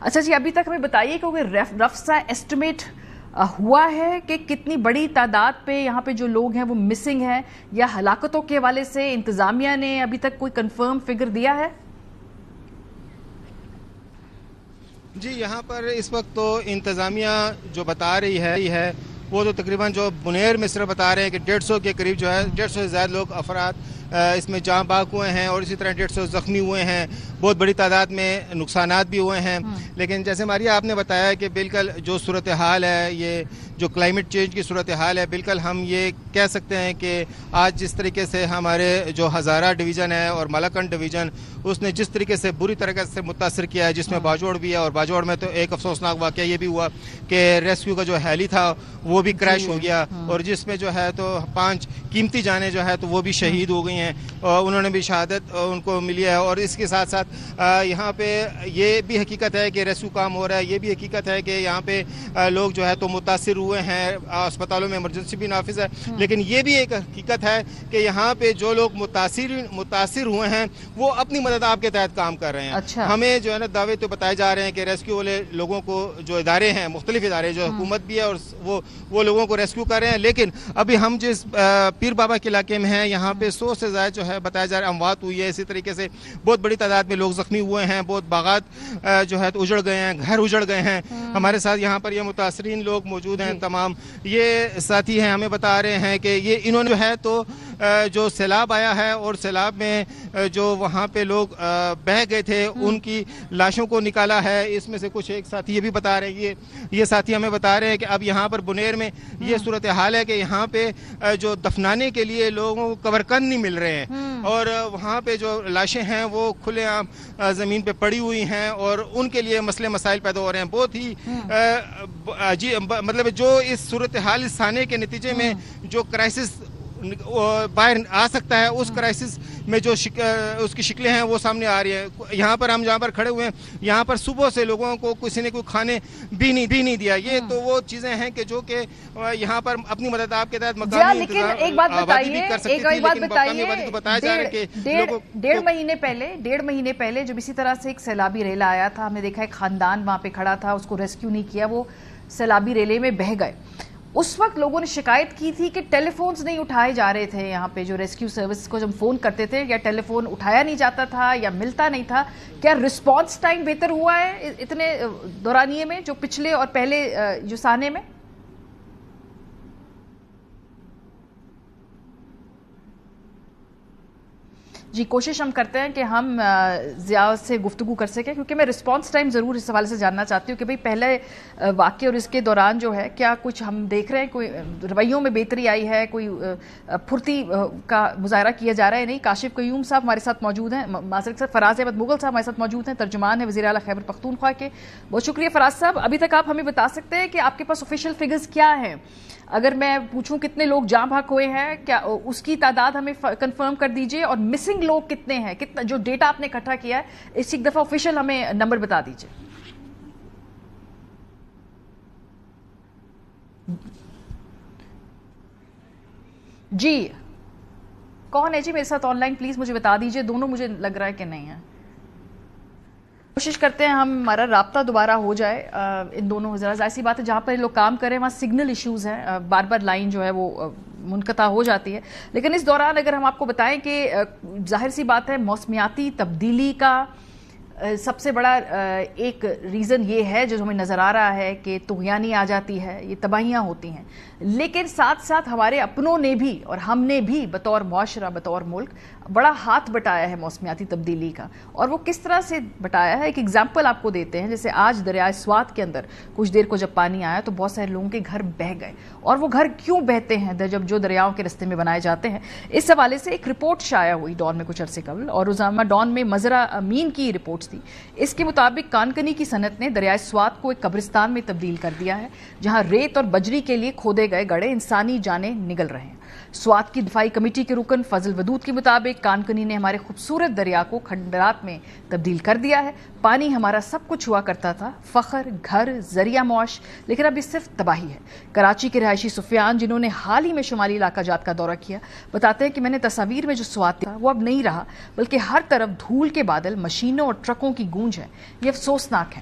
اچھا جی، ابھی تک ہمیں بتائیے کہ رف سا ایسٹیمیٹ ہوا ہے کہ کتنی بڑی تعداد پہ یہاں پہ جو لوگ ہیں وہ مسنگ ہیں، یا ہلاکتوں کے حوالے سے انتظامیہ نے ابھی تک کوئی کنفرم فگر دیا ہے؟ جی، یہاں پر اس وقت تو انتظامیہ جو بتا رہی ہے وہ تو تقریباً جو بنیر مصر بتا رہے ہیں کہ 150 کے قریب جو ہے 150 سے زیادہ لوگ افراد اس میں جاں باک ہوئے ہیں، اور اسی طرح 150 زخمی ہوئے ہیں، بہت بڑی تعداد میں نقصانات بھی ہوئے ہیں۔ لیکن جیسے ماریہ آپ نے بتایا کہ بالکل جو صورتحال ہے، یہ جو کلائمیٹ چینج کی صورتحال ہے، بالکل ہم یہ کہہ سکتے ہیں کہ آج جس طریقے سے ہمارے جو ہزارہ ڈویژن ہے اور ملاکنڈ ڈویژن، اس نے جس طریقے سے بری طرح سے متاثر کیا ہے، جس میں باجوڑ بھی ہے، اور باجوڑ میں تو ایک افسوسناک واقعہ یہ بھی ہوا کہ ریسکیو کا جو ہیلی تھا وہ بھی کریش ہو گیا، اور جس میں جو ہے تو 5 قیمتی جانیں جو ہے تو وہ بھی شہید ہو گئی ہیں، اور انہوں نے بھی شہادت ان کو ملی ہے۔ اور اس کے ساتھ ساتھ یہاں پہ یہ بھی حقیقت ہے کہ ریسکیو کام ہو رہا ہے، یہ بھی حقیقت ہے کہ یہاں پہ لوگ جو ہے تو متاثر ہوئے ہیں، اسپتالوں میں ایمرجنسی بھی نافذ ہے۔ لیکن یہ بھی ایک حقیقت ہے کہ یہاں پہ جو لوگ متاثر ہوئے ہیں وہ اپنی مدد آپ کے تحت کام کر رہے ہیں۔ ہمیں جو ہے نا دعوے تو بتائے جا رہے ہیں کہ ریسکیو والے لوگوں کو، جو ادارے ہیں، مختلف ادارے جو حکومت بھی ہے، اور وہ لوگوں کو ریسکیو کر رہے ہیں۔ لیکن ابھی ہم جس پیر بابا کے علاقے میں ہیں، یہاں پہ 100 سے زائد جو ہے بتایا جا رہا ہے اموات ہوئی ہے، اسی طریقے سے بہت بڑی تعداد میں لوگ زخمی ہوئے ہیں، بہت باغات جو ہے تو اجڑ گئے ہیں، گھر اجڑ گئے ہیں۔ ہمارے ساتھ یہاں پر یہ متاثرین لوگ موجود ہیں، تمام یہ ساتھی ہیں، ہمیں بتا رہے ہیں کہ یہ انہوں نے جو ہے تو جو سیلاب آیا ہے، اور سیلاب میں جو وہاں پہ لوگ بہہ گئے تھے ان کی لاشوں کو نکالا ہے۔ اس میں سے کچھ ایک ساتھی یہ بھی بتا رہے ہیں، یہ ساتھی ہمیں بتا رہے ہیں کہ اب یہاں پر بنیر میں یہ صورتحال ہے کہ یہاں پہ جو دفنانے کے لیے لوگوں کو کورکن نہیں مل رہے ہیں، اور وہاں پہ جو لاشیں ہیں وہ کھلے عام زمین پہ پڑی ہوئی ہیں، اور ان کے لیے مسئلے مسائل پیدا ہو رہے ہیں۔ بہت ہی مطلب جو اس صورتحال اس آنے کے نتیجے میں جو کرائسس باہر آ سکتا ہے، اس کرائسس میں جو اس کی شکلیں ہیں وہ سامنے آ رہی ہیں۔ یہاں پر ہم جہاں پر کھڑے ہوئے ہیں، یہاں پر صبح سے لوگوں کو کسی نے کوئی کھانے بھی نہیں دیا۔ یہ تو وہ چیزیں ہیں کہ جو کہ یہاں پر اپنی مدد آپ کے تحت مقامی آبادی بھی کر سکتی تھی، لیکن مقامی آبادی کو بتایا جا رہا ہے کہ 1.5 مہینے پہلے جب اسی طرح سے ایک سیلابی ریلا آیا تھا، ہم نے دیکھا ایک خاندان وہاں پہ کھڑا تھا، اس کو ریسکیو نہیں کیا، وہ سیلابی ریلے میں بہہ گئے۔ اس وقت لوگوں نے شکایت کی تھی کہ ٹیلی فونز نہیں اٹھائے جا رہے تھے، یہاں پہ جو ریسکیو سروس کو جب فون کرتے تھے یا ٹیلی فون اٹھایا نہیں جاتا تھا یا ملتا نہیں تھا۔ کیا رسپانس ٹائم بہتر ہوا ہے اتنے دورانیے میں جو پچھلے اور پہلے جو سانے میں؟ جی، کوشش ہم کرتے ہیں کہ ہم ضیاء سے گفتگو کر سکیں، کیونکہ میں رسپانس ٹائم ضرور اس حوالے سے جاننا چاہتی ہوں کہ بھئی پہلے واقعے اور اس کے دوران جو ہے کیا کچھ ہم دیکھ رہے ہیں، کوئی رویوں میں بہتری آئی ہے، کوئی پھرتی کا مظاہرہ کیا جا رہا ہے؟ نہیں۔ کاشف قیوم صاحب ہمارے ساتھ موجود ہیں، معذرت صاحب فراز احمد مغل صاحب ہمارے ساتھ موجود ہیں، ترجمان ہیں وزیر اعلیٰ خیبر پختونخوا کے۔ بہت شکریہ فراز صاحب۔ ابھی تک آپ ہمیں بتا سکتے ہیں کہ آپ کے پاس آفیشیل فگرز کیا ہیں؟ اگر میں پوچھوں کتنے لوگ جاں بحق ہوئے ہیں، کیا اس کی تعداد ہمیں کنفرم کر دیجئے، اور مسنگ لوگ کتنے ہیں، کتنا جو ڈیٹا آپ نے اکٹھا کیا ہے اس ایک دفعہ آفیشیل ہمیں نمبر بتا دیجئے۔ جی کون ہے جی میرے ساتھ آن لائن؟ پلیز مجھے بتا دیجئے، دونوں مجھے لگ رہا ہے کہ نہیں ہے۔ کوشش کرتے ہیں ہمارا رابطہ دوبارہ ہو جائے ان دونوں حضرات۔ ایسی بات ہے جہاں پر لوگ کام کریں وہاں سگنل ایشوز ہیں، بار بار لائن جو ہے وہ منقطع ہو جاتی ہے۔ لیکن اس دوران اگر ہم آپ کو بتائیں کہ ظاہر سی بات ہے موسمیاتی تبدیلی کا سب سے بڑا ایک ریزن یہ ہے جو ہمیں نظر آ رہا ہے کہ طغیانی آ جاتی ہے، یہ تباہیاں ہوتی ہیں، لیکن ساتھ ساتھ ہمارے اپنوں نے بھی اور ہم نے بھی بطور معاشرہ بطور ملک بڑا ہاتھ بٹایا ہے موسمیاتی تبدیلی کا۔ اور وہ کس طرح سے بٹایا ہے، ایک ایگزامپل آپ کو دیتے ہیں۔ جیسے آج دریائے سوات کے اندر کچھ دیر کو جب پانی آیا تو بہت سارے لوگوں کے گھر بہہ گئے، اور وہ گھر کیوں بہتے ہیں جب جو دریاؤں کے رستے میں بنائے جاتے ہیں؟ اس حوالے سے ایک رپورٹ شائع ہوئی ڈان میں کچھ عرصے قبل، اور روزنامہ ڈان میں مزرعہ امین کی رپورٹس تھی۔ اس کے مطابق کانکنی کی صنعت نے دریائے سوات کو ایک قبرستان میں تبدیل کر دیا ہے، جہاں ریت اور بجری کے لیے کھودے گئے گڑھے انسانی جانیں نگل رہے ہیں۔ سوات کی دفاعی کمیٹی کے رکن فضل ودود کے مطابق کانکنی نے ہمارے خوبصورت دریا کو کھنڈرات میں تبدیل کر دیا ہے۔ پانی ہمارا سب کچھ ہوا کرتا تھا، فخر، گھر، ذریعہ معاش، لیکن اب یہ صرف تباہی ہے۔ کراچی کے رہائشی سفیان جنہوں نے حال ہی میں شمالی علاقہ جات کا دورہ کیا بتاتے ہیں کہ میں نے تصاویر میں جو سوات تھا وہ اب نہیں رہا، بلکہ ہر طرف دھول کے بادل، مشینوں اور ٹرکوں کی گونج ہے۔ یہ افسوسناک ہے۔